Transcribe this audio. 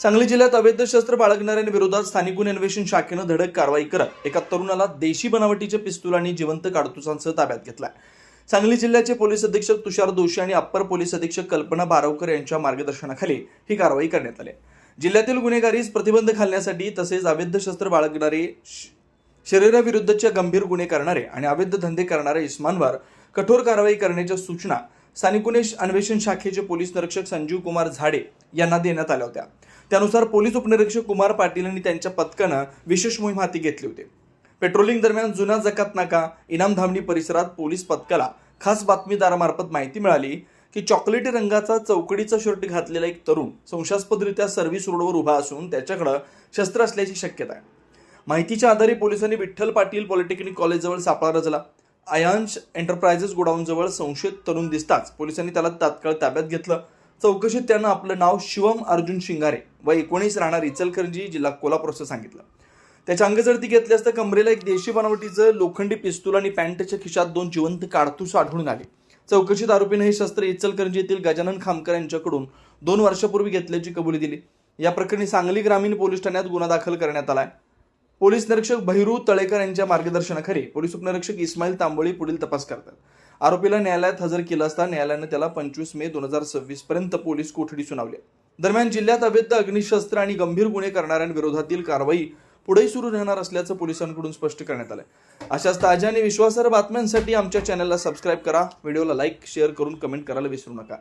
सांगली जिल्ह्यात अवैध शस्त्र बाळगणाऱ्यांविरोधात स्थानिक गुन्हे अन्वेषण शाखेनं धडक कारवाई करत एका तरुणाला देशी बनावटीचे पिस्तूल आणि जिवंत काडतुसांसह ताब्यात घेतलाय। सांगली जिल्ह्याचे पोलीस अधीक्षक तुषार दोशी आणि अप्पर पोलीस अधीक्षक कल्पना बारावकर यांच्या मार्गदर्शनाखाली ही कारवाई करण्यात आली। जिल्ह्यातील गुन्हेगारीस प्रतिबंध घालण्यासाठी तसेच अवैध शस्त्र बाळगणारे, शरीराविरुद्धचे गंभीर गुन्हे करणारे आणि अवैध धंदे करणाऱ्या इस्मांवर कठोर कारवाई करण्याच्या सूचना स्थानिक गुन्हे अन्वेषण शाखेचे पोलीस निरीक्षक संजीव कुमार झाडे यांना देण्यात आल्या होत्या। त्यानुसार पोलीस उपनिरीक्षक कुमार पाटील यांनी त्यांच्या पथकानं विशेष मोहीम हाती घेतली होती। पेट्रोलिंग दरम्यान जुना जकात नाका इनामधामणी परिसरात पोलीस पथकाला खास बातमीदारामार्फत माहिती मिळाली की चॉकलेटी रंगाचा चौकडीचा शर्ट घातलेला एक तरुण संशयास्पदरित्या सर्व्हिस रोडवर उभा असून त्याच्याकडे शस्त्र असल्याची शक्यता आहे। माहितीच्या आधारे पोलिसांनी विठ्ठल पाटील पॉलिटेक्निक कॉलेजजवळ सापळा रचला। आयांश एंटरप्राइजेस गोडाऊनजवळ संशयित तरुण दिसताच पोलिसांनी त्याला तात्काळ ताब्यात घेतलं। चौकशीत त्यानं आपलं नाव शिवम अर्जुन शिंगारे व 19 राहणार इचलकरंजी जिल्हा कोल्हापूर असं सांगितलं। त्याच्या अंगजडती घेतली असता कमरेला एक देशी बनावटीचं लोखंडी पिस्तूल आणि पॅन्टच्या खिशात 2 जिवंत काडतूस आढळून आले। चौकशीत आरोपीने हे शस्त्र इचलकरंजी येथील गजानन खामकर यांच्याकडून 2 वर्षापूर्वी घेतल्याची कबुली दिली। या प्रकरणी सांगली ग्रामीण पोलीस ठाण्यात गुन्हा दाखल करण्यात आलाय। पोलीस निरीक्षक भैरू तळेकर यांच्या मार्गदर्शनाखाली पोलीस उपनिरीक्षक इस्माईल तांबोळी पुढील तपास करतात। आरोपीला न्यायालयात हजर केलं असता न्यायालयाने त्याला 25 मे 2026 पर्यंत पोलीस कोठडी सुनावली। दरम्यान जिल्ह्यात अवैध अग्निशस्त्र आणि गंभीर गुन्हे करणाऱ्यांविरोधातील कारवाई पुढे सुरू राहणार असल्याचं पोलिसांकडून स्पष्ट करण्यात आलं। अशाच ताज्या आणि विश्वासार्ह बातम्यांसाठी आमच्या चॅनलला सबस्क्राईब करा, व्हिडिओला लाईक शेअर करून कमेंट करायला विसरू नका।